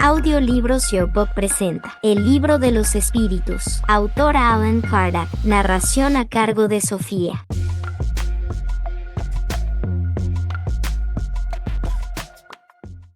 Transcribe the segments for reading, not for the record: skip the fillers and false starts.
Audiolibros Yourbook presenta El libro de los espíritus, autora Allan Kardec, narración a cargo de Sofía.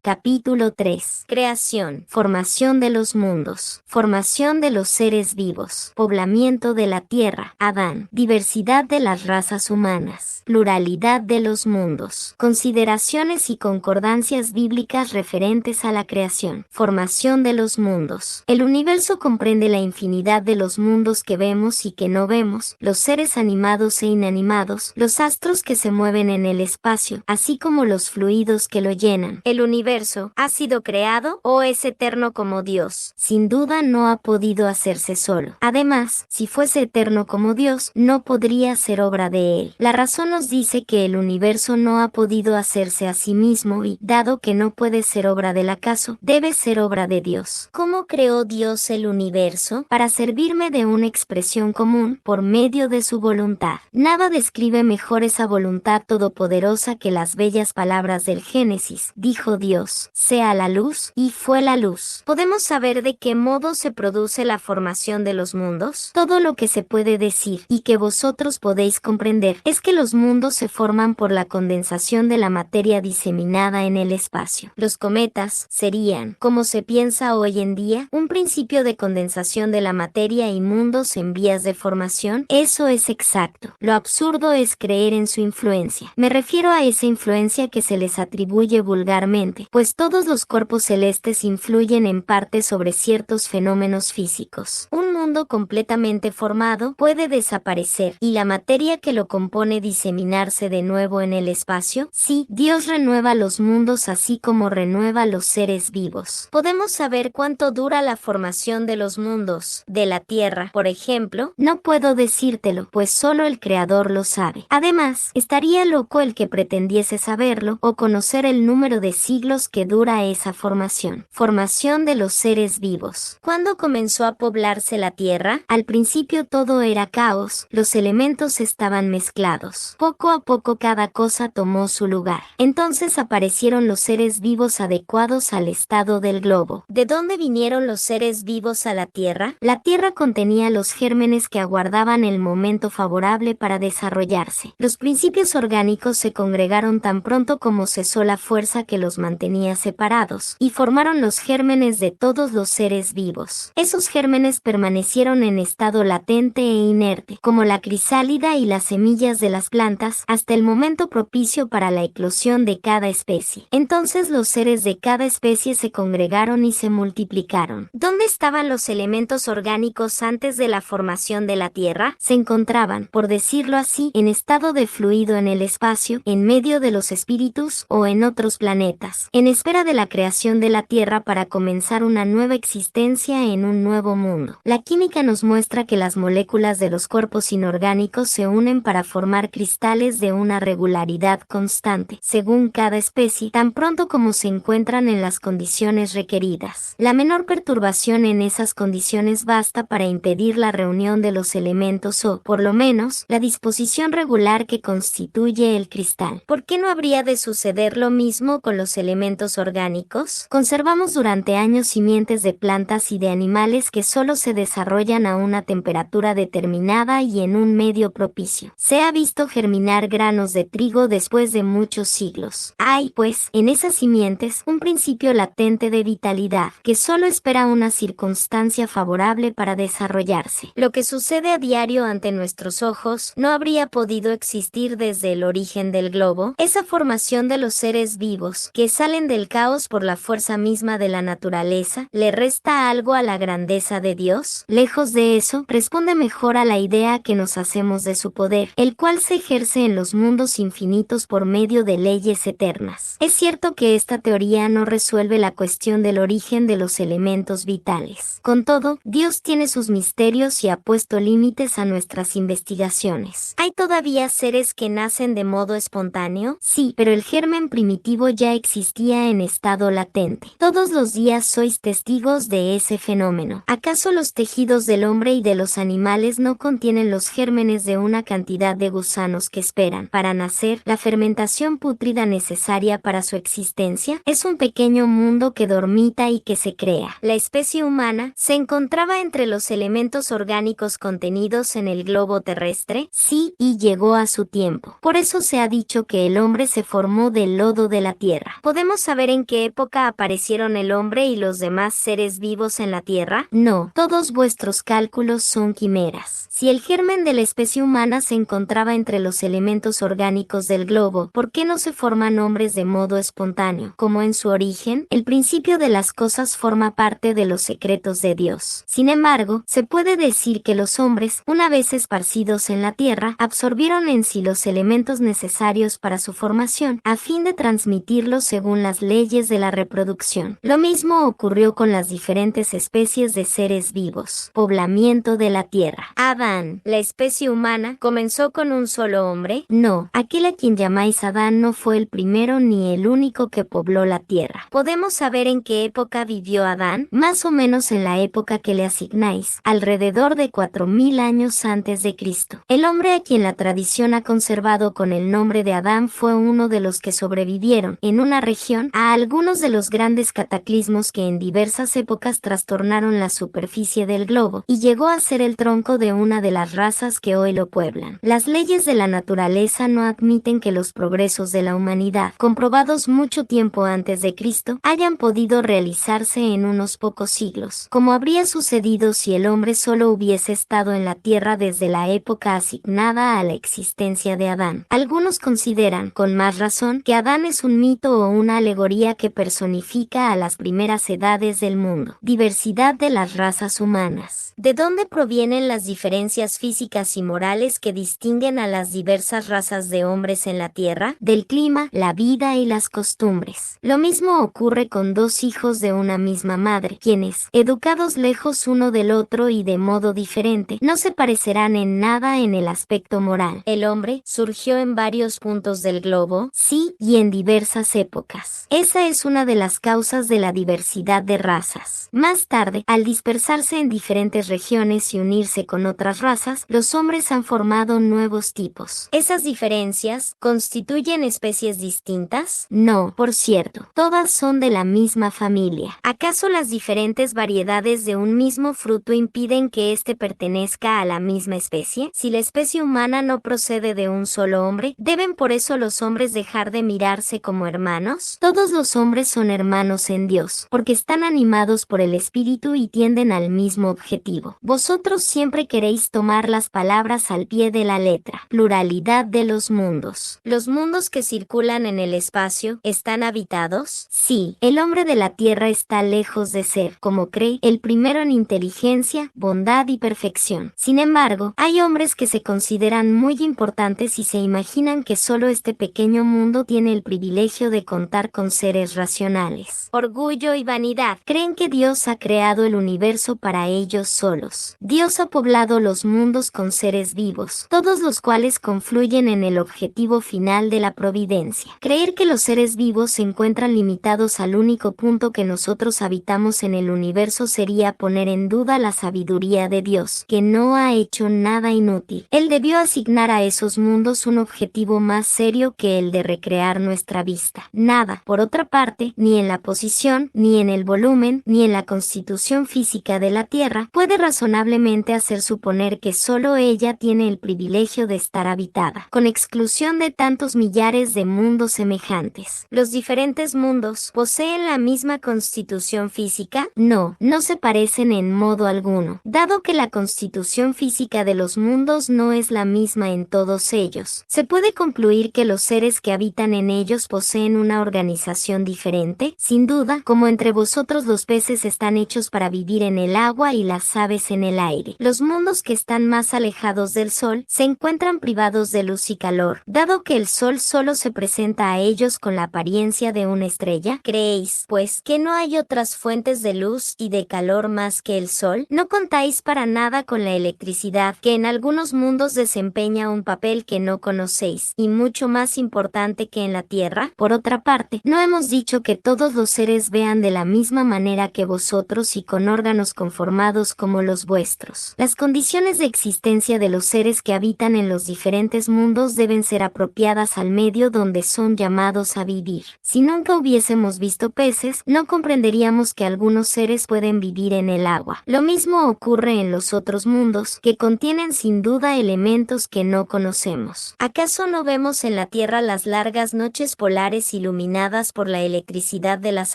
Capítulo 3. Creación, formación de los mundos, formación de los seres vivos, poblamiento de la tierra, Adán, diversidad de las razas humanas, pluralidad de los mundos, consideraciones y concordancias bíblicas referentes a la creación, formación de los mundos. El universo comprende la infinidad de los mundos que vemos y que no vemos, los seres animados e inanimados, los astros que se mueven en el espacio, así como los fluidos que lo llenan. El universo ¿ha sido creado o es eterno como Dios? Sin duda no ha podido hacerse solo. Además, si fuese eterno como Dios, no podría ser obra de Él. La razón nos dice que el universo no ha podido hacerse a sí mismo y, dado que no puede ser obra del acaso, debe ser obra de Dios. ¿Cómo creó Dios el universo? Para servirme de una expresión común, por medio de su voluntad. Nada describe mejor esa voluntad todopoderosa que las bellas palabras del Génesis. Dijo Dios: sea la luz, y fue la luz. ¿Podemos saber de qué modo se produce la formación de los mundos? Todo lo que se puede decir, y que vosotros podéis comprender, es que los mundos se forman por la condensación de la materia diseminada en el espacio. Los cometas serían, como se piensa hoy en día, un principio de condensación de la materia y mundos en vías de formación. Eso es exacto. Lo absurdo es creer en su influencia. Me refiero a esa influencia que se les atribuye vulgarmente, pues todos los cuerpos celestes influyen en parte sobre ciertos fenómenos físicos. Un mundo completamente formado puede desaparecer, y la materia que lo compone diseminarse de nuevo en el espacio. Sí, Dios renueva los mundos así como renueva los seres vivos. ¿Podemos saber cuánto dura la formación de los mundos, de la Tierra, por ejemplo? No puedo decírtelo, pues solo el Creador lo sabe. Además, estaría loco el que pretendiese saberlo, o conocer el número de siglos que dura esa formación. Formación de los seres vivos. ¿Cuándo comenzó a poblarse la Tierra? Al principio todo era caos, los elementos estaban mezclados. Poco a poco cada cosa tomó su lugar. Entonces aparecieron los seres vivos adecuados al estado del globo. ¿De dónde vinieron los seres vivos a la Tierra? La Tierra contenía los gérmenes que aguardaban el momento favorable para desarrollarse. Los principios orgánicos se congregaron tan pronto como cesó la fuerza que los mantenía separados, y formaron los gérmenes de todos los seres vivos. Esos gérmenes permanecieron en estado latente e inerte, como la crisálida y las semillas de las plantas, hasta el momento propicio para la eclosión de cada especie. Entonces los seres de cada especie se congregaron y se multiplicaron. ¿Dónde estaban los elementos orgánicos antes de la formación de la Tierra? Se encontraban, por decirlo así, en estado de fluido en el espacio, en medio de los espíritus o en otros planetas, en espera de la creación de la Tierra para comenzar una nueva existencia en un nuevo mundo. La química nos muestra que las moléculas de los cuerpos inorgánicos se unen para formar cristales de una regularidad constante, según cada especie, tan pronto como se encuentran en las condiciones requeridas. La menor perturbación en esas condiciones basta para impedir la reunión de los elementos o, por lo menos, la disposición regular que constituye el cristal. ¿Por qué no habría de suceder lo mismo con los elementos orgánicos? Conservamos durante años simientes de plantas y de animales que solo se desarrollan a una temperatura determinada y en un medio propicio. Se ha visto germinar granos de trigo después de muchos siglos. Hay, pues, en esas simientes, un principio latente de vitalidad, que solo espera una circunstancia favorable para desarrollarse. Lo que sucede a diario ante nuestros ojos no habría podido existir desde el origen del globo. Esa formación de los seres vivos, que salen del caos por la fuerza misma de la naturaleza, ¿le resta algo a la grandeza de Dios? Lejos de eso, responde mejor a la idea que nos hacemos de su poder, el cual se ejerce en los mundos infinitos por medio de leyes eternas. Es cierto que esta teoría no resuelve la cuestión del origen de los elementos vitales. Con todo, Dios tiene sus misterios y ha puesto límites a nuestras investigaciones. ¿Hay todavía seres que nacen de modo espontáneo? Sí, pero el germen primitivo ya existía en estado latente. Todos los días sois testigos de ese fenómeno. ¿Acaso los tejidos fluidos del hombre y de los animales no contienen los gérmenes de una cantidad de gusanos que esperan para nacer, la fermentación pútrida necesaria para su existencia, es un pequeño mundo que dormita y que se crea. La especie humana se encontraba entre los elementos orgánicos contenidos en el globo terrestre, sí, y llegó a su tiempo. Por eso se ha dicho que el hombre se formó del lodo de la tierra. ¿Podemos saber en qué época aparecieron el hombre y los demás seres vivos en la tierra? No, todos vuestros cálculos son quimeras. Si el germen de la especie humana se encontraba entre los elementos orgánicos del globo, ¿por qué no se forman hombres de modo espontáneo? Como en su origen, el principio de las cosas forma parte de los secretos de Dios. Sin embargo, se puede decir que los hombres, una vez esparcidos en la tierra, absorbieron en sí los elementos necesarios para su formación, a fin de transmitirlos según las leyes de la reproducción. Lo mismo ocurrió con las diferentes especies de seres vivos. Poblamiento de la tierra. Adán, la especie humana, ¿comenzó con un solo hombre? No, aquel a quien llamáis Adán no fue el primero ni el único que pobló la tierra. ¿Podemos saber en qué época vivió Adán? Más o menos en la época que le asignáis, alrededor de 4000 años antes de Cristo. El hombre a quien la tradición ha conservado con el nombre de Adán fue uno de los que sobrevivieron en una región a algunos de los grandes cataclismos que en diversas épocas trastornaron la superficie del globo y llegó a ser el tronco de una de las razas que hoy lo pueblan. Las leyes de la naturaleza no admiten que los progresos de la humanidad, comprobados mucho tiempo antes de Cristo, hayan podido realizarse en unos pocos siglos, como habría sucedido si el hombre solo hubiese estado en la tierra desde la época asignada a la existencia de Adán. Algunos consideran, con más razón, que Adán es un mito o una alegoría que personifica a las primeras edades del mundo. Diversidad de las razas humanas. ¿De dónde provienen las diferencias físicas y morales que distinguen a las diversas razas de hombres en la tierra? Del clima, la vida y las costumbres. Lo mismo ocurre con dos hijos de una misma madre, quienes, educados lejos uno del otro y de modo diferente, no se parecerán en nada en el aspecto moral. El hombre surgió en varios puntos del globo, sí, y en diversas épocas. Esa es una de las causas de la diversidad de razas. Más tarde, al dispersarse en diferentes regiones y unirse con otras razas, los hombres han formado nuevos tipos. ¿Esas diferencias constituyen especies distintas? No, por cierto, todas son de la misma familia. ¿Acaso las diferentes variedades de un mismo fruto impiden que éste pertenezca a la misma especie? Si la especie humana no procede de un solo hombre, ¿deben por eso los hombres dejar de mirarse como hermanos? Todos los hombres son hermanos en Dios, porque están animados por el Espíritu y tienden al mismo objetivo. Vosotros siempre queréis tomar las palabras al pie de la letra. Pluralidad de los mundos. ¿Los mundos que circulan en el espacio están habitados? Sí, el hombre de la tierra está lejos de ser, como cree, el primero en inteligencia, bondad y perfección. Sin embargo, hay hombres que se consideran muy importantes y se imaginan que solo este pequeño mundo tiene el privilegio de contar con seres racionales. Orgullo y vanidad. Creen que Dios ha creado el universo para ellos solos. Dios ha poblado los mundos con seres vivos, todos los cuales confluyen en el objetivo final de la providencia. Creer que los seres vivos se encuentran limitados al único punto que nosotros habitamos en el universo sería poner en duda la sabiduría de Dios, que no ha hecho nada inútil. Él debió asignar a esos mundos un objetivo más serio que el de recrear nuestra vista. Nada, por otra parte, ni en la posición, ni en el volumen, ni en la constitución física de la Tierra, puede razonablemente hacer suponer que solo ella tiene el privilegio de estar habitada, con exclusión de tantos millares de mundos semejantes. ¿Los diferentes mundos poseen la misma constitución física? No, no se parecen en modo alguno. Dado que la constitución física de los mundos no es la misma en todos ellos, ¿se puede concluir que los seres que habitan en ellos poseen una organización diferente? Sin duda, como entre vosotros los peces están hechos para vivir en el agua y las aves en el aire. Los mundos que están más alejados del sol se encuentran privados de luz y calor. Dado que el sol solo se presenta a ellos con la apariencia de una estrella, ¿creéis, pues, que no hay otras fuentes de luz y de calor más que el sol? No contáis para nada con la electricidad, que en algunos mundos desempeña un papel que no conocéis, y mucho más importante que en la Tierra. Por otra parte, no hemos dicho que todos los seres vean de la misma manera que vosotros y con órganos conformados como como los vuestros. Las condiciones de existencia de los seres que habitan en los diferentes mundos deben ser apropiadas al medio donde son llamados a vivir. Si nunca hubiésemos visto peces, no comprenderíamos que algunos seres pueden vivir en el agua. Lo mismo ocurre en los otros mundos, que contienen sin duda elementos que no conocemos. ¿Acaso no vemos en la Tierra las largas noches polares iluminadas por la electricidad de las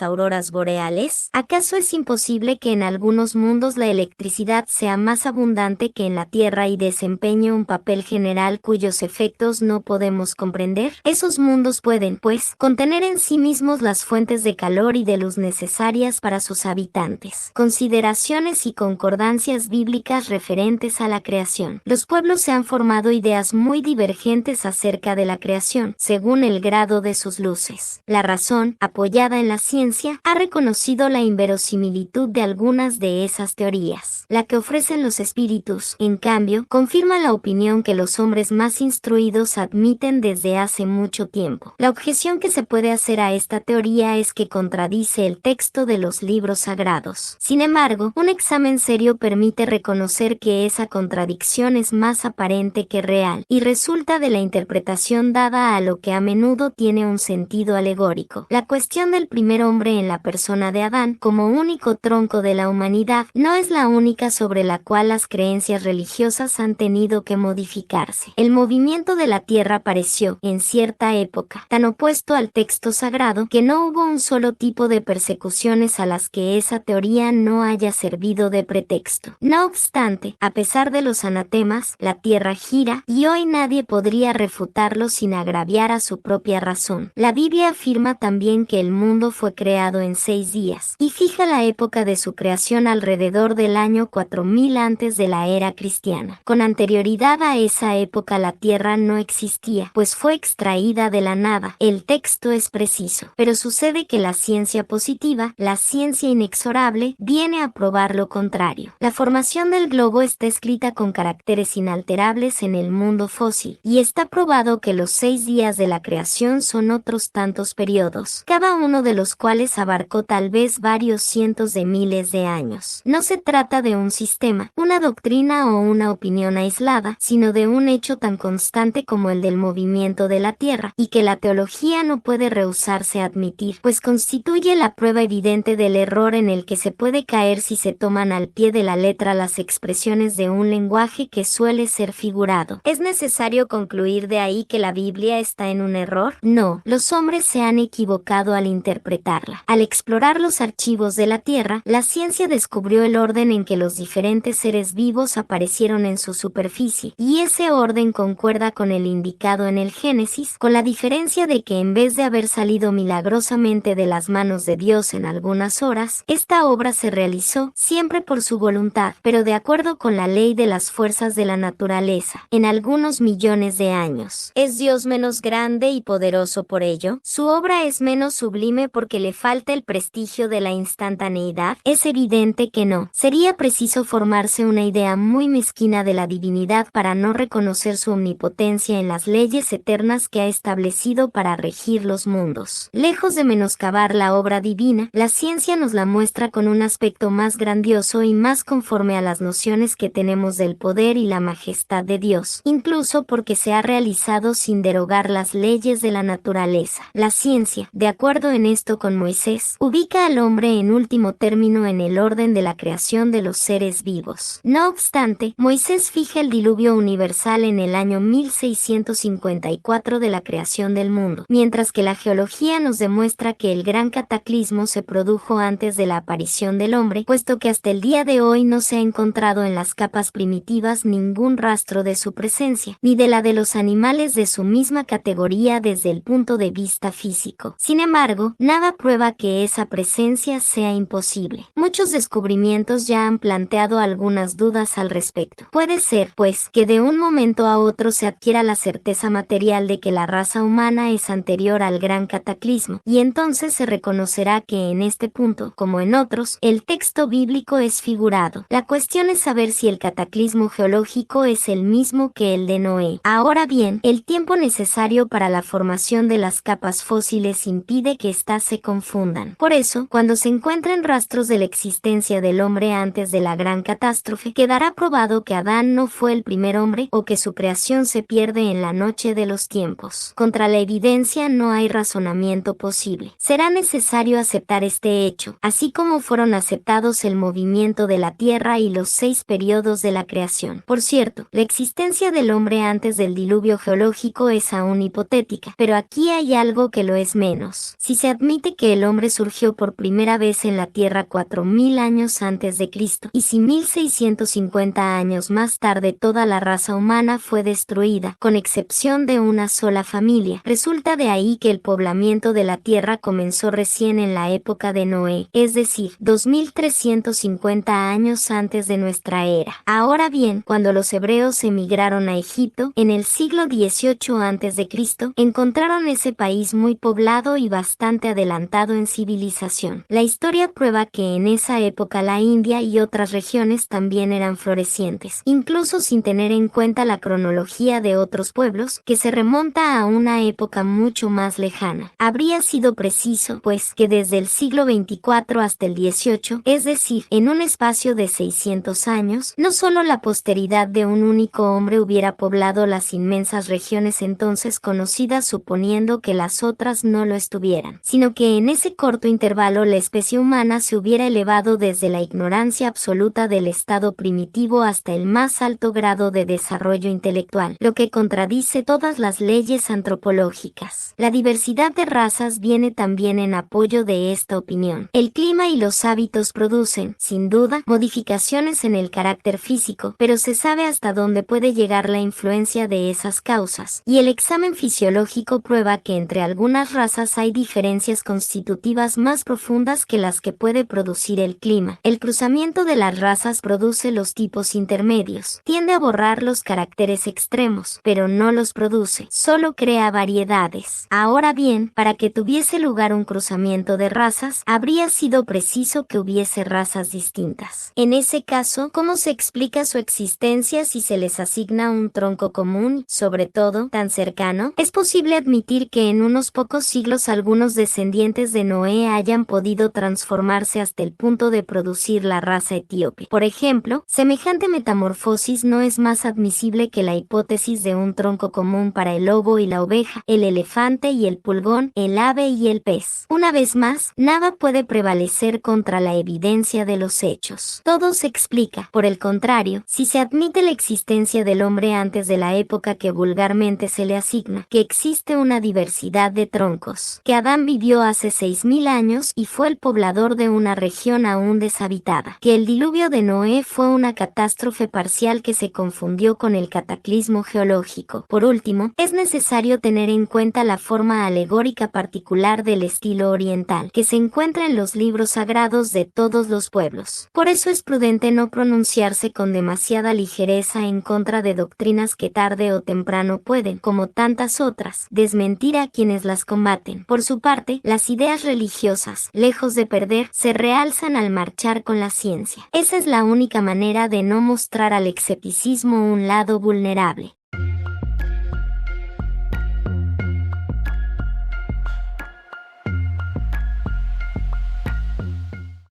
auroras boreales? ¿Acaso es imposible que en algunos mundos la electricidad sea más abundante que en la Tierra y desempeñe un papel general cuyos efectos no podemos comprender? Esos mundos pueden, pues, contener en sí mismos las fuentes de calor y de luz necesarias para sus habitantes. Consideraciones y concordancias bíblicas referentes a la creación. Los pueblos se han formado ideas muy divergentes acerca de la creación, según el grado de sus luces. La razón, apoyada en la ciencia, ha reconocido la inverosimilitud de algunas de esas teorías. La que ofrecen los espíritus, en cambio, confirma la opinión que los hombres más instruidos admiten desde hace mucho tiempo. La objeción que se puede hacer a esta teoría es que contradice el texto de los libros sagrados. Sin embargo, un examen serio permite reconocer que esa contradicción es más aparente que real, y resulta de la interpretación dada a lo que a menudo tiene un sentido alegórico. La cuestión del primer hombre en la persona de Adán, como único tronco de la humanidad, no es la única sobre la cual las creencias religiosas han tenido que modificarse. El movimiento de la tierra pareció, en cierta época, tan opuesto al texto sagrado que no hubo un solo tipo de persecuciones a las que esa teoría no haya servido de pretexto. No obstante, a pesar de los anatemas, la tierra gira, y hoy nadie podría refutarlo sin agraviar a su propia razón. La Biblia afirma también que el mundo fue creado en 6 días, y fija la época de su creación alrededor del año 4000 antes de la era cristiana. Con anterioridad a esa época la tierra no existía, pues fue extraída de la nada. El texto es preciso, pero sucede que la ciencia positiva, la ciencia inexorable, viene a probar lo contrario. La formación del globo está escrita con caracteres inalterables en el mundo fósil, y está probado que los 6 días de la creación son otros tantos periodos, cada uno de los cuales abarcó tal vez varios cientos de miles de años. No se trata de un sistema, una doctrina o una opinión aislada, sino de un hecho tan constante como el del movimiento de la Tierra, y que la teología no puede rehusarse a admitir, pues constituye la prueba evidente del error en el que se puede caer si se toman al pie de la letra las expresiones de un lenguaje que suele ser figurado. ¿Es necesario concluir de ahí que la Biblia está en un error? No, los hombres se han equivocado al interpretarla. Al explorar los archivos de la Tierra, la ciencia descubrió el orden en que los diferentes seres vivos aparecieron en su superficie, y ese orden concuerda con el indicado en el Génesis, con la diferencia de que en vez de haber salido milagrosamente de las manos de Dios en algunas horas, esta obra se realizó siempre por su voluntad, pero de acuerdo con la ley de las fuerzas de la naturaleza, en algunos millones de años. ¿Es Dios menos grande y poderoso por ello? ¿Su obra es menos sublime porque le falta el prestigio de la instantaneidad? Es evidente que no. Sería preciso formarse una idea muy mezquina de la divinidad para no reconocer su omnipotencia en las leyes eternas que ha establecido para regir los mundos. Lejos de menoscabar la obra divina, la ciencia nos la muestra con un aspecto más grandioso y más conforme a las nociones que tenemos del poder y la majestad de Dios, incluso porque se ha realizado sin derogar las leyes de la naturaleza. La ciencia, de acuerdo en esto con Moisés, ubica al hombre en último término en el orden de la creación de los seres vivos. No obstante, Moisés fija el diluvio universal en el año 1654 de la creación del mundo, mientras que la geología nos demuestra que el gran cataclismo se produjo antes de la aparición del hombre, puesto que hasta el día de hoy no se ha encontrado en las capas primitivas ningún rastro de su presencia, ni de la de los animales de su misma categoría desde el punto de vista físico. Sin embargo, nada prueba que esa presencia sea imposible. Muchos descubrimientos ya han planteado algunas dudas al respecto. Puede ser, pues, que de un momento a otro se adquiera la certeza material de que la raza humana es anterior al gran cataclismo, y entonces se reconocerá que en este punto, como en otros, el texto bíblico es figurado. La cuestión es saber si el cataclismo geológico es el mismo que el de Noé. Ahora bien, el tiempo necesario para la formación de las capas fósiles impide que éstas se confundan. Por eso, cuando se encuentren rastros de la existencia del hombre antes antes de la gran catástrofe, quedará probado que Adán no fue el primer hombre o que su creación se pierde en la noche de los tiempos. Contra la evidencia no hay razonamiento posible. Será necesario aceptar este hecho, así como fueron aceptados el movimiento de la Tierra y los 6 periodos de la creación. Por cierto, la existencia del hombre antes del diluvio geológico es aún hipotética, pero aquí hay algo que lo es menos. Si se admite que el hombre surgió por primera vez en la Tierra 4000 años antes de Cristo, y si 1650 años más tarde toda la raza humana fue destruida, con excepción de una sola familia, resulta de ahí que el poblamiento de la Tierra comenzó recién en la época de Noé, es decir, 2350 años antes de nuestra era. Ahora bien, cuando los hebreos emigraron a Egipto, en el siglo XVIII a.C., encontraron ese país muy poblado y bastante adelantado en civilización. La historia prueba que en esa época la India y otras regiones también eran florecientes, incluso sin tener en cuenta la cronología de otros pueblos, que se remonta a una época mucho más lejana. Habría sido preciso, pues, que desde el siglo XXIV hasta el XVIII, es decir, en un espacio de 600 años, no solo la posteridad de un único hombre hubiera poblado las inmensas regiones entonces conocidas suponiendo que las otras no lo estuvieran, sino que en ese corto intervalo la especie humana se hubiera elevado desde la ignorancia absoluta del estado primitivo hasta el más alto grado de desarrollo intelectual, lo que contradice todas las leyes antropológicas. La diversidad de razas viene también en apoyo de esta opinión. El clima y los hábitos producen, sin duda, modificaciones en el carácter físico, pero se sabe hasta dónde puede llegar la influencia de esas causas, y el examen fisiológico prueba que entre algunas razas hay diferencias constitutivas más profundas que las que puede producir el clima. El cruzamiento de las razas produce los tipos intermedios, tiende a borrar los caracteres extremos, pero no los produce, solo crea variedades. Ahora bien, para que tuviese lugar un cruzamiento de razas, habría sido preciso que hubiese razas distintas. En ese caso, ¿cómo se explica su existencia si se les asigna un tronco común, sobre todo, tan cercano? Es posible admitir que en unos pocos siglos algunos descendientes de Noé hayan podido transformarse hasta el punto de producir la raza etíope. Por ejemplo, semejante metamorfosis no es más admisible que la hipótesis de un tronco común para el lobo y la oveja, el elefante y el pulgón, el ave y el pez. Una vez más, nada puede prevalecer contra la evidencia de los hechos. Todo se explica. Por el contrario, si se admite la existencia del hombre antes de la época que vulgarmente se le asigna, que existe una diversidad de troncos, que Adán vivió hace 6000 años y fue el poblador de una región aún deshabitada, que el diluvio de Noé fue una catástrofe parcial que se confundió con el cataclismo geológico. Por último, es necesario tener en cuenta la forma alegórica particular del estilo oriental, que se encuentra en los libros sagrados de todos los pueblos. Por eso es prudente no pronunciarse con demasiada ligereza en contra de doctrinas que tarde o temprano pueden, como tantas otras, desmentir a quienes las combaten. Por su parte, las ideas religiosas, lejos de perder, se realzan al marchar con la ciencia. Esa es la única manera de no mostrar al escepticismo un lado vulnerable.